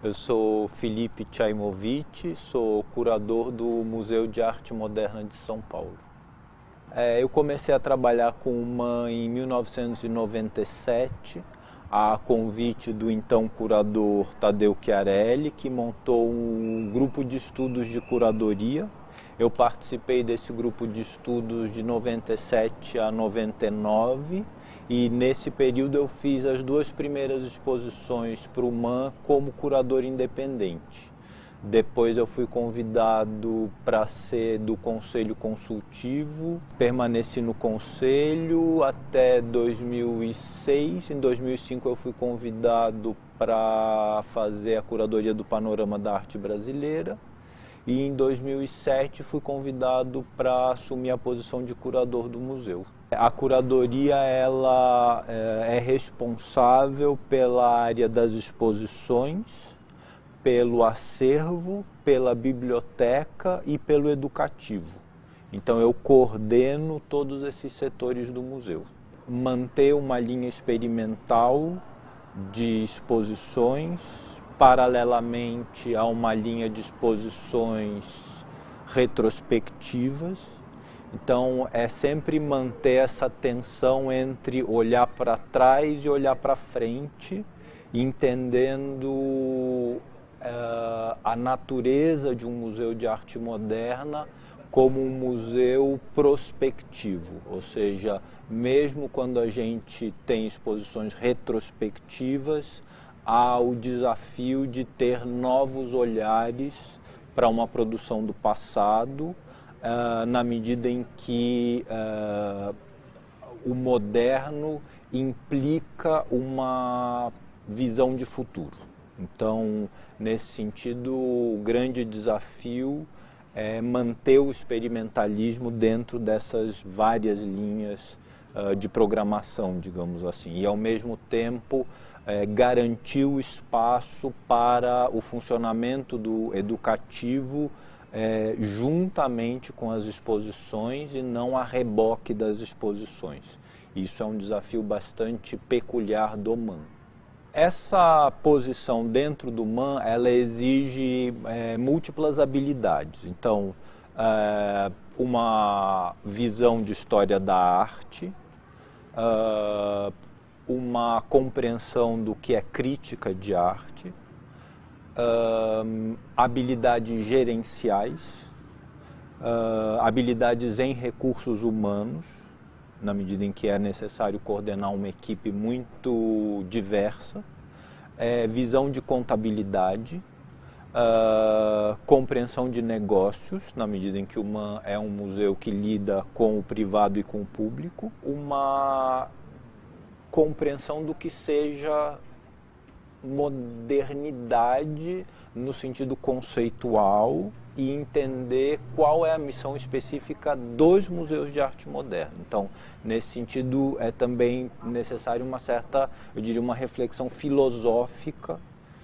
Eu sou Felipe Tchaimovich, sou curador do Museu de Arte Moderna de São Paulo. Eu comecei a trabalhar com o MAN em 1997, a convite do então curador Tadeu Chiarelli, que montou um grupo de estudos de curadoria. Eu participei desse grupo de estudos de 97 a 99 e nesse período eu fiz as duas primeiras exposições para o MAN como curador independente. Depois eu fui convidado para ser do Conselho Consultivo, permaneci no Conselho até 2006. Em 2005 eu fui convidado para fazer a curadoria do Panorama da Arte Brasileira. E em 2007 fui convidado para assumir a posição de curador do museu. A curadoria ela é responsável pela área das exposições, pelo acervo, pela biblioteca e pelo educativo. Então eu coordeno todos esses setores do museu. Manter uma linha experimental de exposições, paralelamente a uma linha de exposições retrospectivas. Então é sempre manter essa tensão entre olhar para trás e olhar para frente, entendendo a natureza de um museu de arte moderna como um museu prospectivo, ou seja, mesmo quando a gente tem exposições retrospectivas, há o desafio de ter novos olhares para uma produção do passado, na medida em que o moderno implica uma visão de futuro. Então, nesse sentido, o grande desafio é manter o experimentalismo dentro dessas várias linhas de programação, digamos assim, e ao mesmo tempo garantir o espaço para o funcionamento do educativo juntamente com as exposições e não a reboque das exposições. Isso é um desafio bastante peculiar do MAN. Essa posição dentro do MAN, ela exige múltiplas habilidades. Então, uma visão de história da arte, uma compreensão do que é crítica de arte, habilidades gerenciais, habilidades em recursos humanos, na medida em que é necessário coordenar uma equipe muito diversa, visão de contabilidade, compreensão de negócios, na medida em que o MAN é um museu que lida com o privado e com o público, uma compreensão do que seja modernidade no sentido conceitual e entender qual é a missão específica dos museus de arte moderna. Então, nesse sentido, é também necessário uma certa, eu diria, uma reflexão filosófica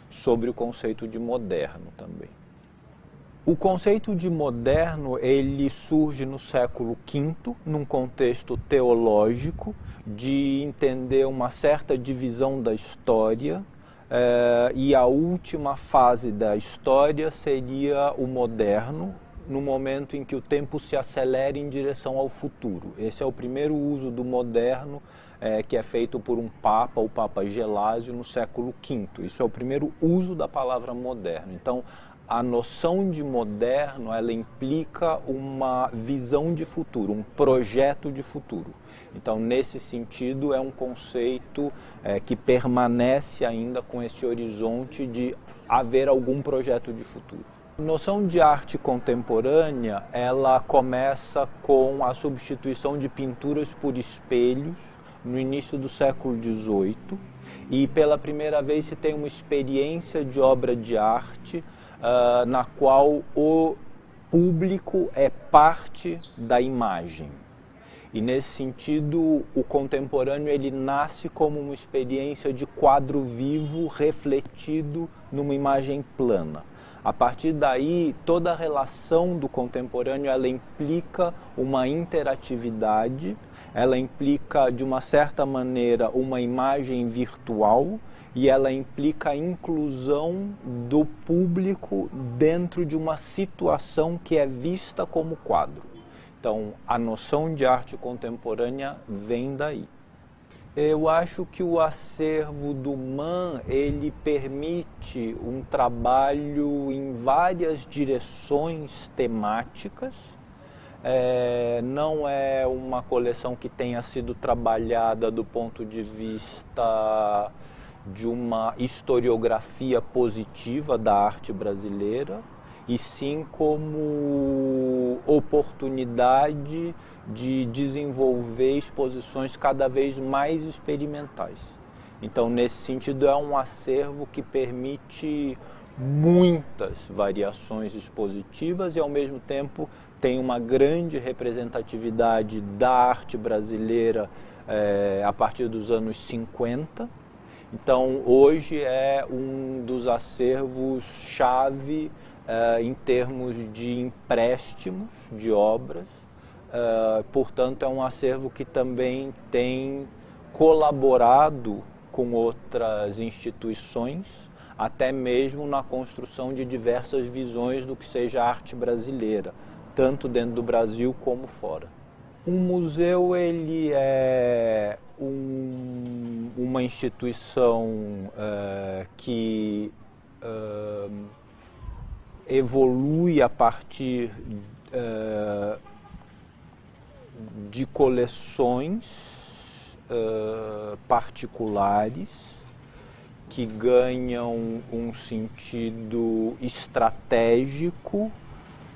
sobre o conceito de moderno também. O conceito de moderno, ele surge no século V, num contexto teológico, de entender uma certa divisão da história, e a última fase da história seria o moderno, no momento em que o tempo se acelera em direção ao futuro. Esse é o primeiro uso do moderno, que é feito por um papa, o Papa Gelásio, no século V. Isso é o primeiro uso da palavra moderno. Então, a noção de moderno, ela implica uma visão de futuro, um projeto de futuro. Então, nesse sentido, é um conceito que permanece ainda com esse horizonte de haver algum projeto de futuro. A noção de arte contemporânea, ela começa com a substituição de pinturas por espelhos no início do século XVIII e pela primeira vez se tem uma experiência de obra de arte na qual o público é parte da imagem. E nesse sentido, o contemporâneo ele nasce como uma experiência de quadro vivo refletido numa imagem plana. A partir daí, toda a relação do contemporâneo ela implica uma interatividade, ela implica, de uma certa maneira, uma imagem virtual e ela implica a inclusão do público dentro de uma situação que é vista como quadro. Então, a noção de arte contemporânea vem daí. Eu acho que o acervo do MAM, ele permite um trabalho em várias direções temáticas. Não é uma coleção que tenha sido trabalhada do ponto de vista de uma historiografia positiva da arte brasileira, e sim como oportunidade de desenvolver exposições cada vez mais experimentais. Então, nesse sentido, é um acervo que permite muitas variações expositivas e, ao mesmo tempo, tem uma grande representatividade da arte brasileira a partir dos anos 50. Então, hoje é um dos acervos-chave em termos de empréstimos de obras. Portanto, é um acervo que também tem colaborado com outras instituições, até mesmo na construção de diversas visões do que seja arte brasileira, tanto dentro do Brasil como fora. Um museu, ele é uma instituição que evolui a partir de coleções particulares que ganham um sentido estratégico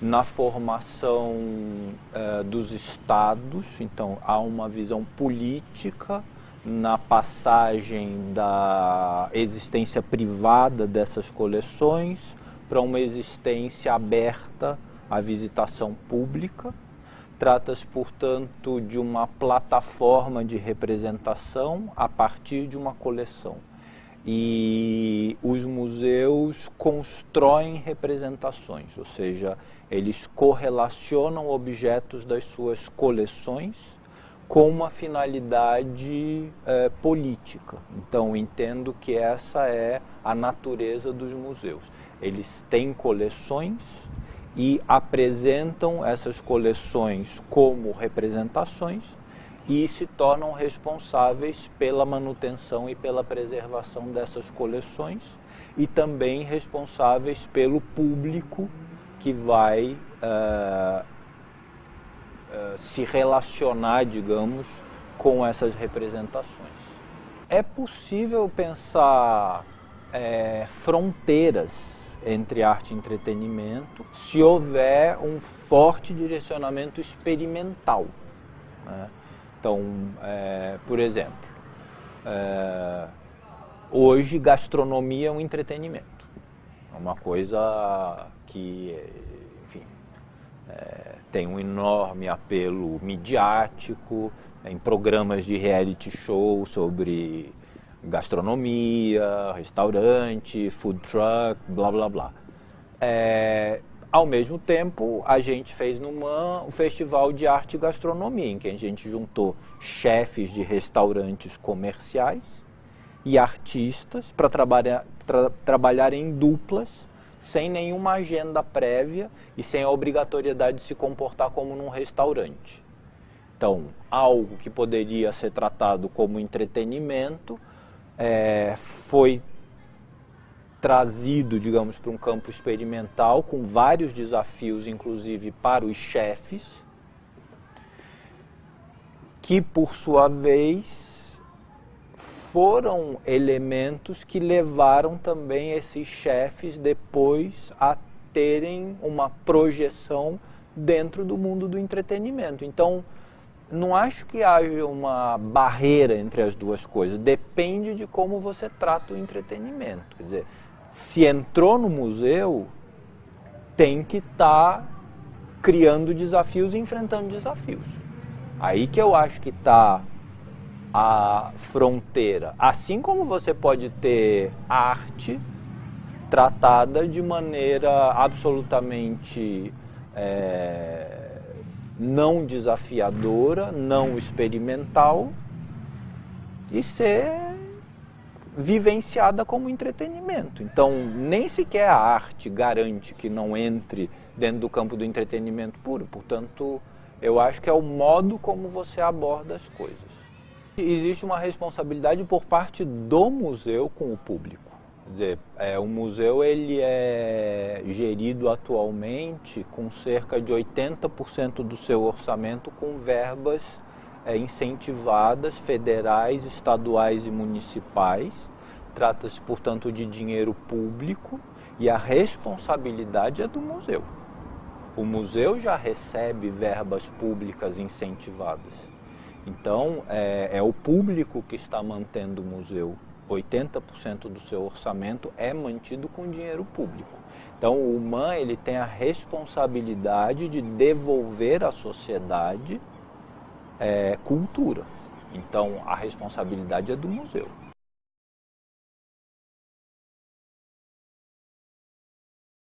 na formação dos estados. Então, há uma visão política na passagem da existência privada dessas coleções para uma existência aberta à visitação pública. Trata-se, portanto, de uma plataforma de representação a partir de uma coleção. E os museus constroem representações, ou seja, eles correlacionam objetos das suas coleções com uma finalidade política. Então, entendo que essa é a natureza dos museus. Eles têm coleções e apresentam essas coleções como representações e se tornam responsáveis pela manutenção e pela preservação dessas coleções e também responsáveis pelo público que vai se relacionar, digamos, com essas representações. É possível pensar fronteiras entre arte e entretenimento se houver um forte direcionamento experimental, né? Então, por exemplo, hoje gastronomia é um entretenimento, é uma coisa que, enfim, tem um enorme apelo midiático, em programas de reality show sobre gastronomia, restaurante, food truck, blá blá blá. Ao mesmo tempo, a gente fez no MAM o Festival de Arte e Gastronomia, em que a gente juntou chefes de restaurantes comerciais e artistas para trabalhar em duplas, sem nenhuma agenda prévia e sem a obrigatoriedade de se comportar como num restaurante. Então, algo que poderia ser tratado como entretenimento foi trazido, digamos, para um campo experimental, com vários desafios, inclusive para os chefes, que, por sua vez, foram elementos que levaram também esses chefes depois a terem uma projeção dentro do mundo do entretenimento. Então, não acho que haja uma barreira entre as duas coisas, depende de como você trata o entretenimento. Quer dizer, se entrou no museu, tem que estar criando desafios e enfrentando desafios. Aí que eu acho que está a fronteira. Assim como você pode ter arte tratada de maneira absolutamente não desafiadora, não experimental, e ser vivenciada como entretenimento. Então, nem sequer a arte garante que não entre dentro do campo do entretenimento puro. Portanto, eu acho que é o modo como você aborda as coisas. Existe uma responsabilidade por parte do museu com o público. Quer dizer, o museu ele é gerido atualmente com cerca de 80% do seu orçamento com verbas incentivadas, federais, estaduais e municipais. Trata-se, portanto, de dinheiro público e a responsabilidade é do museu. O museu já recebe verbas públicas incentivadas. Então, é o público que está mantendo o museu. 80% do seu orçamento é mantido com dinheiro público. Então, o MAN ele tem a responsabilidade de devolver à sociedade cultura. Então, a responsabilidade é do museu.